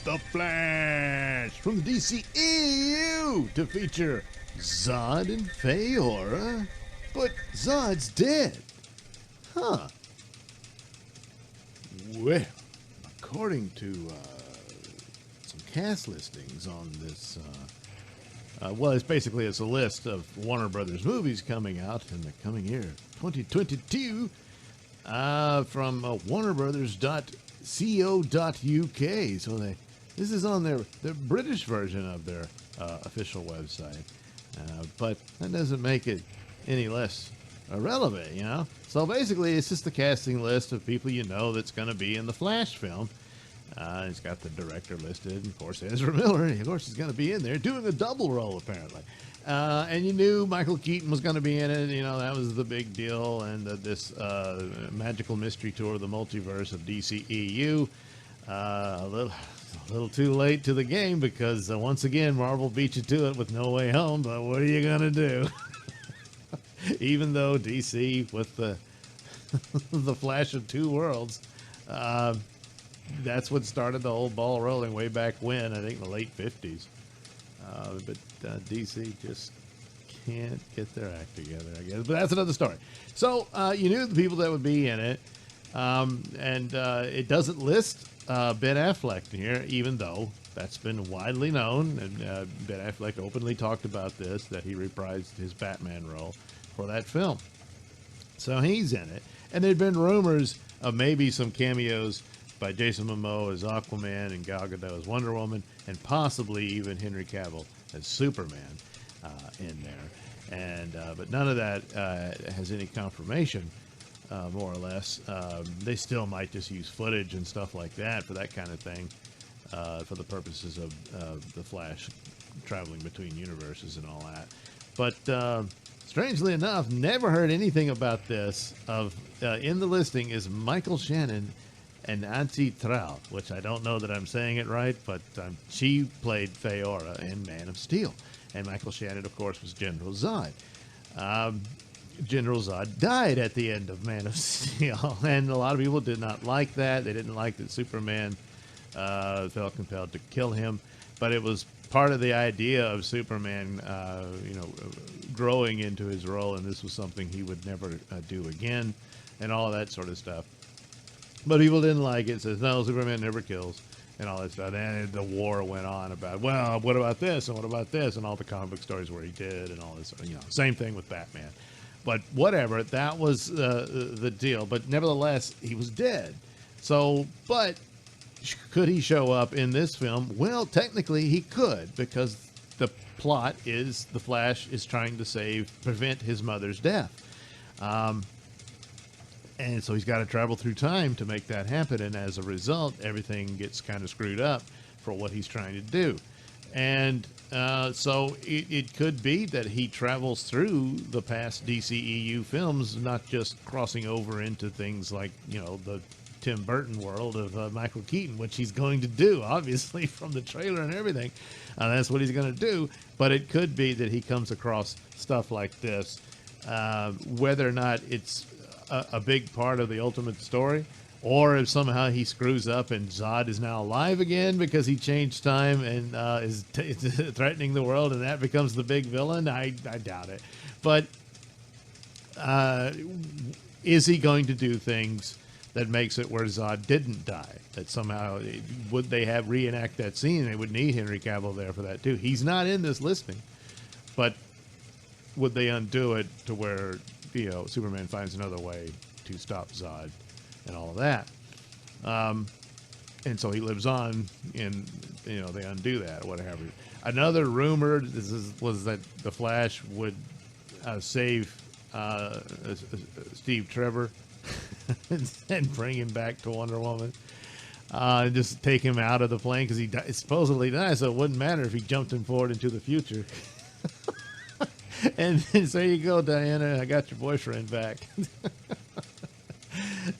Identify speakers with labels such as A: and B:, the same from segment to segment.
A: The Flash from the DCEU to feature Zod and Faora. But Zod's dead. Huh. Well, according to some cast listings on this, well, it's a list of Warner Brothers movies coming out in the coming year, 2022, from warnerbrothers.co.uk. So this is on their British version of their official website, but that doesn't make it any less irrelevant, you know. So basically, it's just the casting list of people you know that's going to be in the Flash film. It's got the director listed, and of course, Ezra Miller. And of course, he's going to be in there doing a double role, apparently. And you knew Michael Keaton was going to be in it. You know, that was the big deal. And this magical mystery tour, the multiverse of DCEU, a little too late to the game because once again, Marvel beat you to it with No Way Home. But what are you going to do? Even though DC with the the Flash of Two Worlds, that's what started the whole ball rolling way back when, I think in the late 50s. But DC just can't get their act together, I guess. But that's another story. So you knew the people that would be in it, and it doesn't list Ben Affleck here, even though that's been widely known. And Ben Affleck openly talked about this, that he reprised his Batman role for that film. So he's in it. And there'd been rumors of maybe some cameos by Jason Momoa as Aquaman and Gal Gadot as Wonder Woman, and possibly even Henry Cavill as Superman in there. And but none of that has any confirmation, more or less. They still might just use footage and stuff like that for that kind of thing, for the purposes of the Flash traveling between universes and all that. But strangely enough, never heard anything about this. In the listing is Michael Shannon and Auntie Trau, which I don't know that I'm saying it right, but she played Faora in Man of Steel. And Michael Shannon, of course, was General Zod. General Zod died at the end of Man of Steel, and a lot of people did not like that. They didn't like that Superman felt compelled to kill him, but it was part of the idea of Superman, growing into his role, and this was something he would never do again, and all of that sort of stuff. But people didn't like it. Says, no, Superman never kills, and all that stuff. And the war went on about, well, what about this, and what about this, and all the comic book stories where he did, and all this, same thing with Batman. But whatever, that was the deal. But nevertheless, he was dead. So, but could he show up in this film? Well, technically he could, because the plot is the Flash is trying to prevent his mother's death. And so he's got to travel through time to make that happen. And as a result, everything gets kind of screwed up for what he's trying to do. And so it could be that he travels through the past DCEU films, not just crossing over into things like, the Tim Burton world of Michael Keaton, which he's going to do, obviously, from the trailer and everything. That's what he's going to do. But it could be that he comes across stuff like this, whether or not it's a big part of the ultimate story, or if somehow he screws up and Zod is now alive again because he changed time and is threatening the world, and that becomes the big villain. I doubt it. But is he going to do things that makes it where Zod didn't die? That somehow, would they have reenact that scene? They would need Henry Cavill there for that too. He's not in this listing, but would they undo it to where Superman finds another way to stop Zod and all of that? And so he lives on, and they undo that or whatever. Another rumor was that the Flash would save Steve Trevor and bring him back to Wonder Woman. Just take him out of the plane because he supposedly died, so it wouldn't matter if he jumped him forward into the future. And so there you go, Diana. I got your boyfriend back.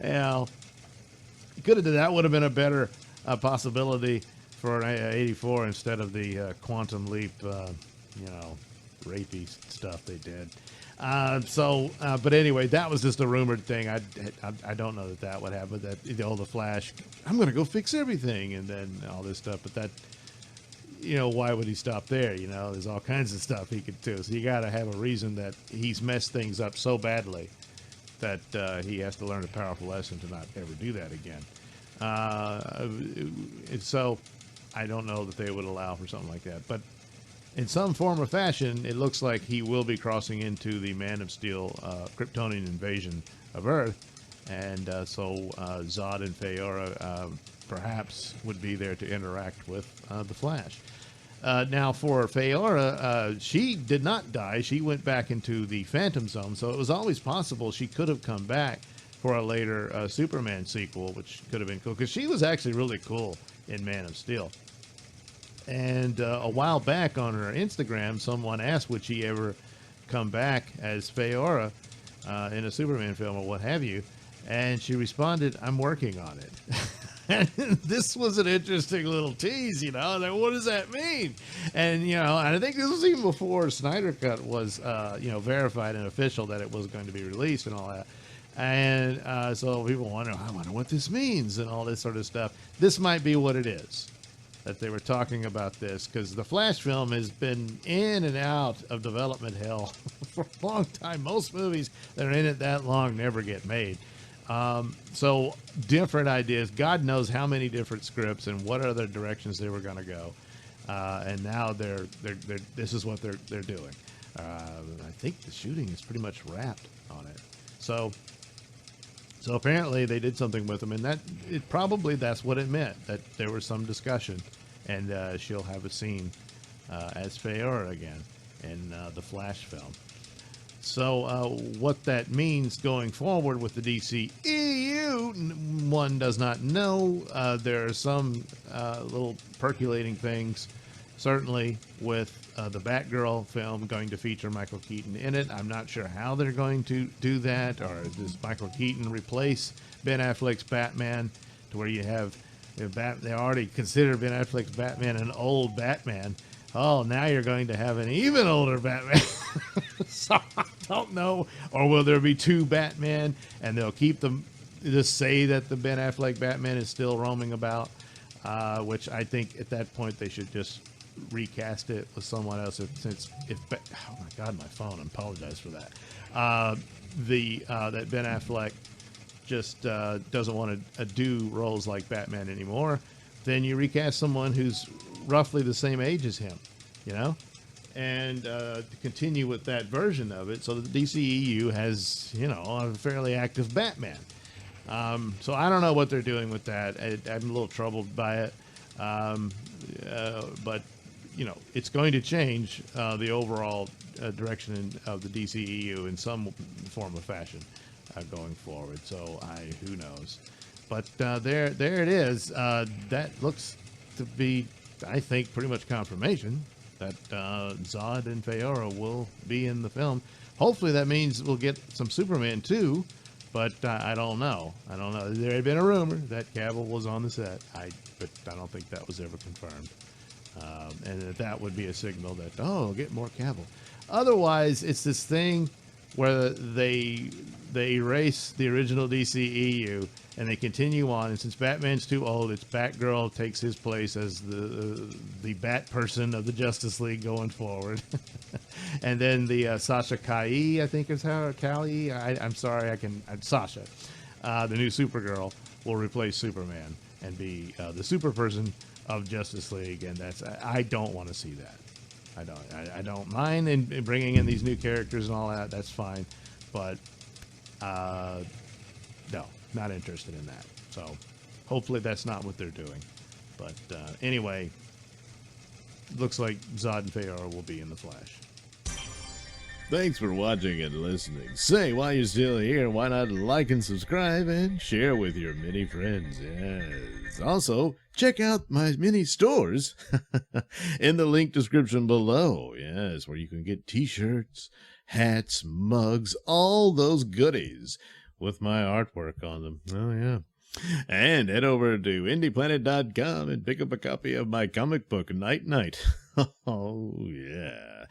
A: Could have done that. Would have been a better possibility for an 84 instead of the quantum leap, rapey stuff they did. But anyway, that was just a rumored thing. I don't know that would happen. That the Flash, I'm going to go fix everything, and then all this stuff. But that, why would he stop there? There's all kinds of stuff he could do. So you got to have a reason that he's messed things up so badly that he has to learn a powerful lesson to not ever do that again. So I don't know that they would allow for something like that. But in some form or fashion, it looks like he will be crossing into the Man of Steel Kryptonian invasion of Earth. And so Zod and Faora perhaps would be there to interact with the Flash. Now, for Faora, she did not die. She went back into the Phantom Zone, so it was always possible she could have come back for a later Superman sequel, which could have been cool, because she was actually really cool in Man of Steel. And a while back on her Instagram, someone asked, would she ever come back as Faora in a Superman film or what have you? And she responded, I'm working on it. And this was an interesting little tease, Like, what does that mean? And, and I think this was even before Snyder Cut was, verified and official that it was going to be released and all that. And so people wonder, I wonder what this means and all this sort of stuff. This might be what it is, that they were talking about this, because the Flash film has been in and out of development hell for a long time. Most movies that are in it that long never get made. So different ideas. God knows how many different scripts and what other directions they were going to go. And now they're this is what they're doing. I think the shooting is pretty much wrapped on it. So apparently they did something with them, and that's what it meant, that there was some discussion, and she'll have a scene as Faora again in the Flash film. So what that means going forward with the DCEU, one does not know. There are some little percolating things, certainly with the Batgirl film going to feature Michael Keaton in it. I'm not sure how they're going to do that, or does Michael Keaton replace Ben Affleck's Batman to where you have they already consider Ben Affleck's Batman an old Batman. Oh, now you're going to have an even older Batman. So I don't know. Or will there be two Batman, and they'll keep them, just say that the Ben Affleck Batman is still roaming about, which I think at that point they should just recast it with someone else. Oh my God, my phone. I apologize for that. That Ben Affleck just doesn't want to do roles like Batman anymore. Then you recast someone who's roughly the same age as him, and to continue with that version of it, so that the DCEU has, a fairly active Batman. So I don't know what they're doing with that. I'm a little troubled by it, but it's going to change the overall direction of the DCEU in some form or fashion going forward. So who knows? But there it is. That looks to be, I think, pretty much confirmation that Zod and Faora will be in the film. Hopefully that means we'll get some Superman too, but I don't know. There had been a rumor that Cavill was on the set, but I don't think that was ever confirmed. And that would be a signal that, get more Cavill. Otherwise, it's this thing where they erase the original DCEU and they continue on. And since Batman's too old, it's Batgirl takes his place as the Bat person of the Justice League going forward. And then the Sasha Calle, I think is how Calle. I'm sorry, Sasha, the new Supergirl, will replace Superman and be the super person of Justice League. And I don't want to see that. I don't mind in bringing in these new characters and all that. That's fine, but no, not interested in that. So hopefully that's not what they're doing. But anyway, looks like Zod and Faora will be in the Flash. Thanks for watching and listening. Say, while you're still here, why not like and subscribe and share with your many friends? Yes. Also, check out my mini stores in the link description below. Yes, where you can get t-shirts, hats, mugs, all those goodies with my artwork on them. Oh, yeah. And head over to indieplanet.com and pick up a copy of my comic book, Night Night. Oh, yeah.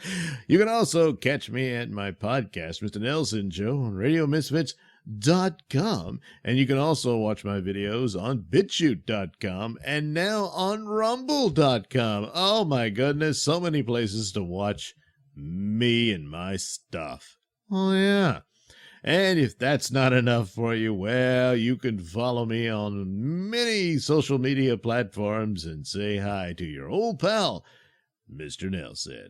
A: You can also catch me at my podcast, Mr Nailsin Show, on RadioMisfits.com. And you can also watch my videos on BitChute.com and now on Rumble.com. Oh, my goodness. So many places to watch me and my stuff. Oh, yeah. And if that's not enough for you, well, you can follow me on many social media platforms and say hi to your old pal, Mr. Nailsin.